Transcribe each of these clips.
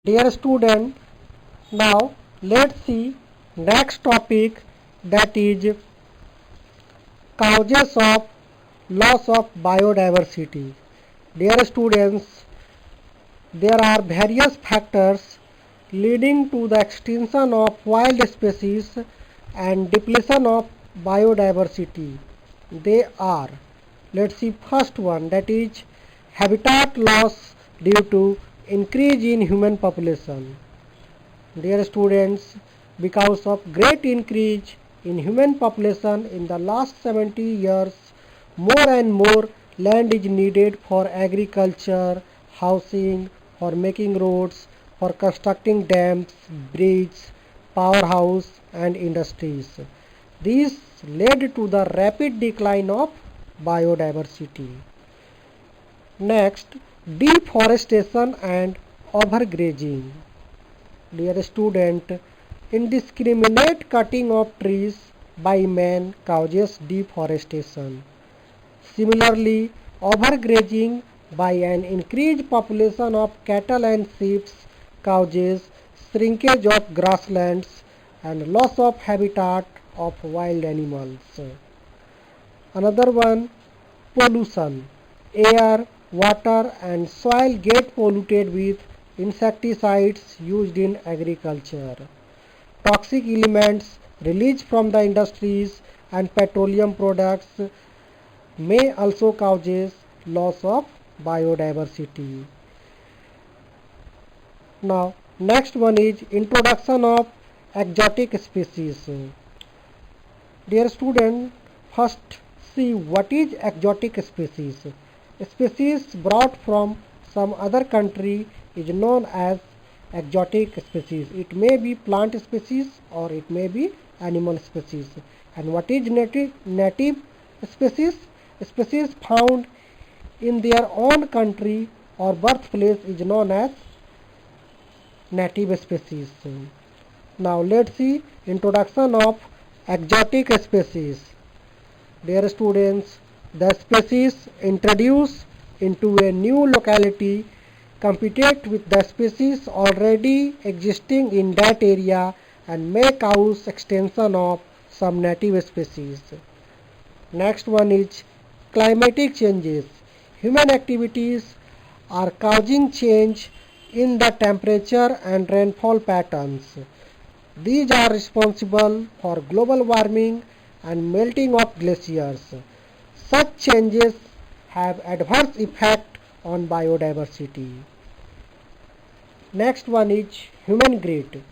Dear student, now let's see next topic, that is causes of loss of biodiversity. Dear students, there are various factors leading to the extinction of wild species and depletion of biodiversity. They are, let's see, first one, that is habitat loss due to increase in human population. Dear students, because of great increase in human population in the last 70 years, more and more land is needed for agriculture, housing, for making roads, for constructing dams, bridges, powerhouse and industries. This led to the rapid decline of biodiversity. Next, deforestation and overgrazing. Dear student, indiscriminate cutting of trees by man causes deforestation. Similarly, overgrazing by an increased population of cattle and sheep causes shrinkage of grasslands and loss of habitat of wild animals. Another one, pollution. Air, water and soil get polluted with insecticides used in agriculture. Toxic elements released from the industries and petroleum products may also cause loss of biodiversity. Now, next one is introduction of exotic species. Dear student, first see what is exotic species. A species brought from some other country is known as exotic species. It may be plant species or it may be animal species. And what is native species? Species found in their own country or birthplace is known as native species. Now let's see introduction of exotic species. Dear students, the species introduced into a new locality compete with the species already existing in that area and may cause extinction of some native species. Next one is climatic changes. Human activities are causing change in the temperature and rainfall patterns. These are responsible for global warming and melting of glaciers. Such changes have adverse effect on biodiversity. Next one is human greed.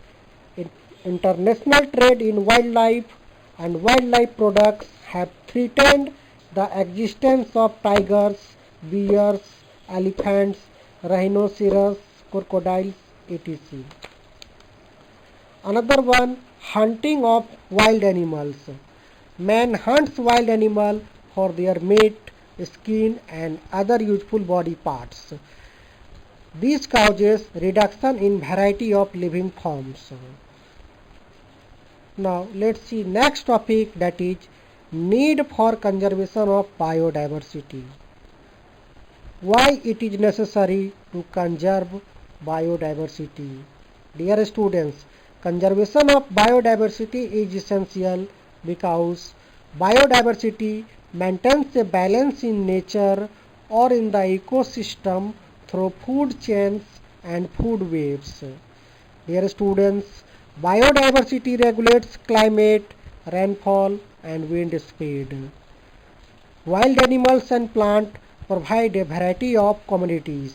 International trade in wildlife and wildlife products have threatened the existence of tigers, bears, elephants, rhinoceros, crocodiles, etc. Another one, hunting of wild animals. Man hunts wild animals for their meat, skin and other useful body parts. This causes reduction in variety of living forms. Now let's see next topic, that is need for conservation of biodiversity. Why it is necessary to conserve biodiversity? Dear students, conservation of biodiversity is essential because biodiversity maintains a balance in nature or in the ecosystem through food chains and food webs. Dear students, biodiversity regulates climate, rainfall and wind speed. Wild animals and plants provide a variety of commodities.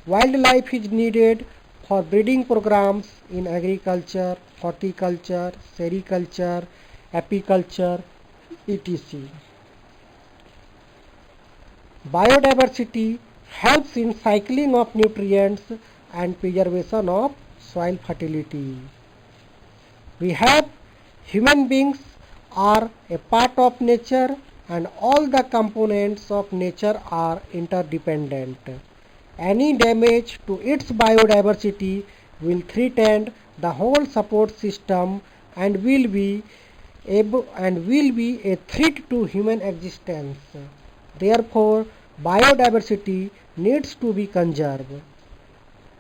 Wildlife is needed for breeding programs in agriculture, horticulture, sericulture, apiculture, etc. Biodiversity helps in cycling of nutrients and preservation of soil fertility. We have human beings are a part of nature and all the components of nature are interdependent. Any damage to its biodiversity will threaten the whole support system and will be a threat to human existence. Therefore, biodiversity needs to be conserved.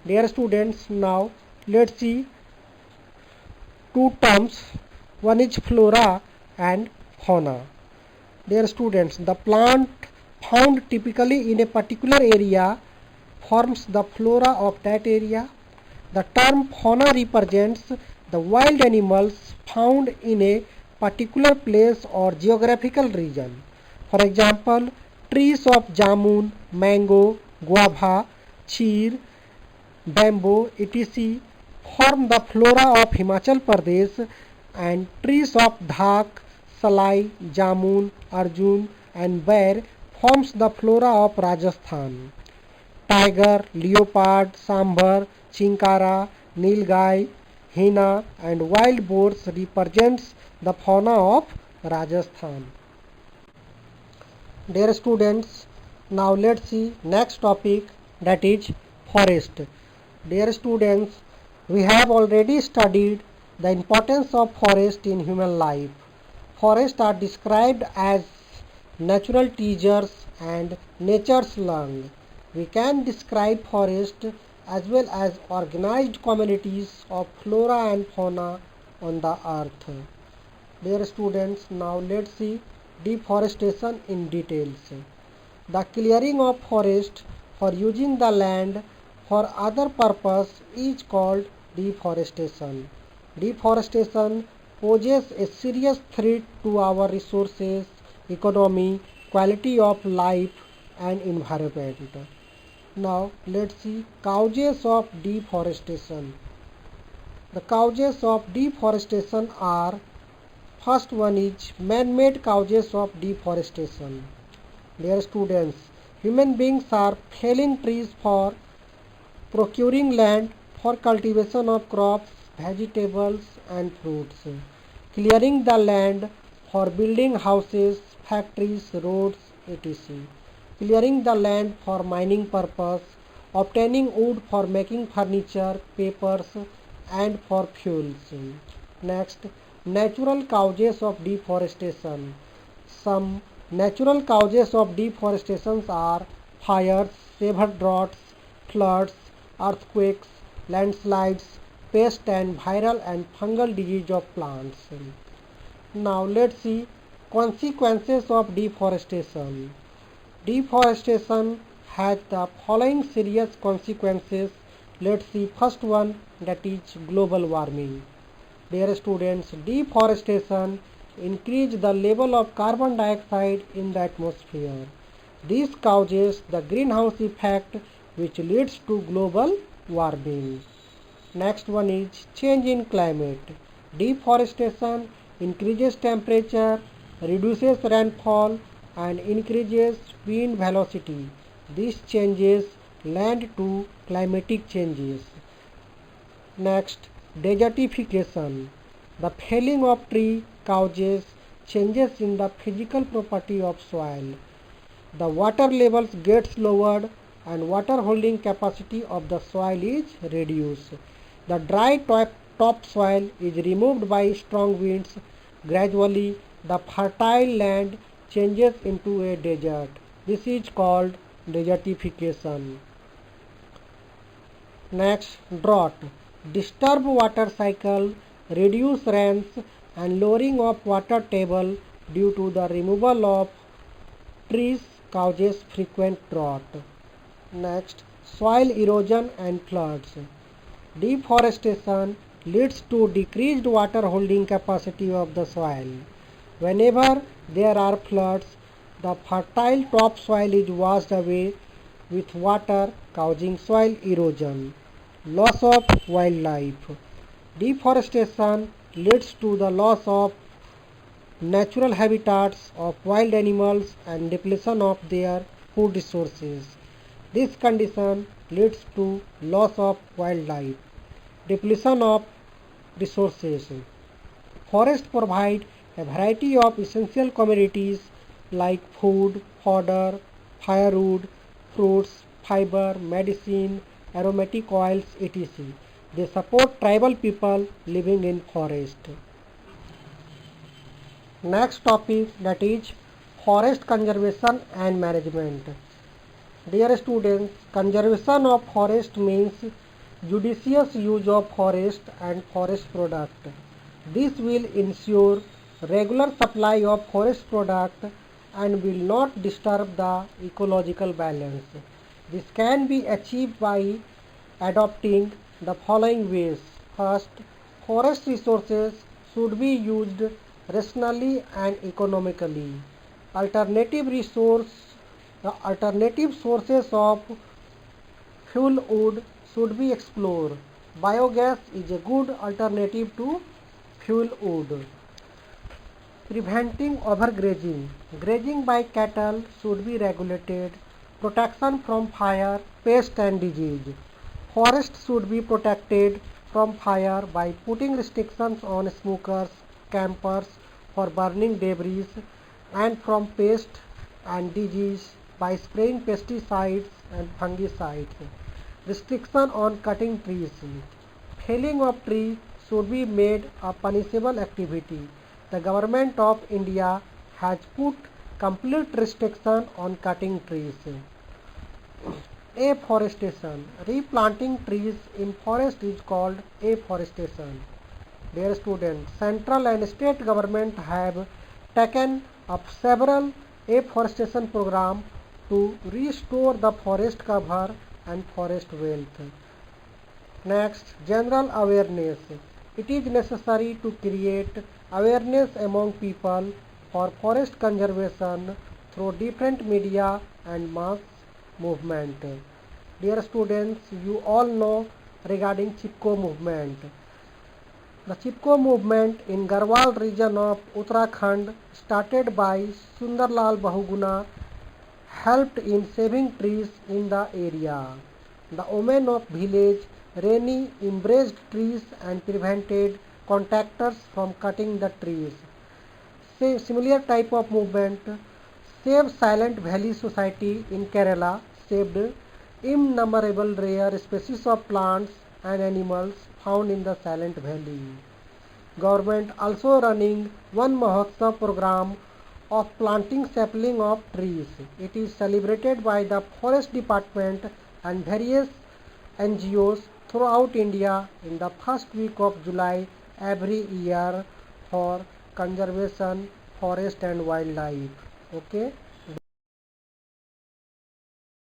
Dear students, now let's see two terms. One is flora and fauna. Dear students, the plant found typically in a particular area forms the flora of that area. The term fauna represents the wild animals found in a particular place or geographical region. For example, trees of jamun, mango, guava, cheer, bamboo, etc. form the flora of Himachal Pradesh, and trees of dhak, salai, jamun, arjun and bear forms the flora of Rajasthan. Tiger, leopard, sambar, chinkara, nilgai, hyena and wild boars represents the fauna of Rajasthan. Dear students, now let's see next topic, that is forest. Dear students, we have already studied the importance of forest in human life. Forests are described as natural teachers and nature's lungs. We can describe forest as well as organized communities of flora and fauna on the earth. Dear students, now let's see deforestation in details. The clearing of forest for using the land for other purpose is called deforestation. Deforestation poses a serious threat to our resources, economy, quality of life and environment. Now let's see causes of deforestation. The causes of deforestation are: first one is man-made causes of deforestation. Dear students, human beings are felling trees for procuring land for cultivation of crops, vegetables and fruits, clearing the land for building houses, factories, roads, etc., clearing the land for mining purpose, obtaining wood for making furniture, papers and for fuels. Next, natural causes of deforestation. Some natural causes of deforestation are fires, severe droughts, floods, earthquakes, landslides, pest and viral and fungal disease of plants. Now let's see consequences of deforestation. Deforestation has the following serious consequences. Let's see first one, that is global warming. Dear students, deforestation increase the level of carbon dioxide in the atmosphere. This causes the greenhouse effect which leads to global warming. Next one is change in climate. Deforestation increases temperature, reduces rainfall and increases wind velocity. This changes land to climatic changes. Next, desertification. The felling of tree causes changes in the physical property of soil. The water levels gets lowered and water holding capacity of the soil is reduced. The dry topsoil is removed by strong winds. Gradually, the fertile land changes into a desert. This is called desertification. Next, drought. Disturb water cycle, reduce rains and lowering of water table due to the removal of trees causes frequent drought. Next, soil erosion and floods. Deforestation leads to decreased water holding capacity of the soil. Whenever there are floods, the fertile topsoil is washed away with water, causing soil erosion. Loss of wildlife. Deforestation leads to the loss of natural habitats of wild animals and depletion of their food resources. This condition leads to loss of wildlife, depletion of resources. Forests provide a variety of essential commodities like food, fodder, firewood, fruits, fiber, medicine, aromatic oils, etc. They support tribal people living in forest. Next topic, that is forest conservation and management. Dear students, conservation of forest means judicious use of forest and forest product. This will ensure regular supply of forest product and will not disturb the ecological balance. This can be achieved by adopting the following ways. First, forest resources should be used rationally and economically. Alternative resource the alternative sources of fuel wood should be explored. Biogas is a good alternative to fuel wood. Preventing overgrazing. Grazing by cattle should be regulated. Protection from fire, pest and disease. Forests should be protected from fire by putting restrictions on smokers, campers for burning debris and from pest and disease by spraying pesticides and fungicides. Restriction on cutting trees. Felling of trees should be made a punishable activity. The government of India has put complete restriction on cutting trees. Afforestation. Replanting trees in forest is called afforestation. Dear students, central and state government have taken up several afforestation programs to restore the forest cover and forest wealth. Next, general awareness. It is necessary to create awareness among people for forest conservation through different media and mass movement. Dear students, you all know regarding Chipko movement. The Chipko movement in Garhwal region of Uttarakhand, started by Sundarlal Bahuguna, helped in saving trees in the area. The women of village Reni embraced trees and prevented contractors from cutting the trees. Similar type of movement, Save Silent Valley Society in Kerala saved innumerable rare species of plants and animals found in the Silent Valley. Government also running one Mahotsav program of planting sapling of trees. It is celebrated by the Forest Department and various NGOs throughout India in the first week of July every year for conservation, forest and wildlife. Okay.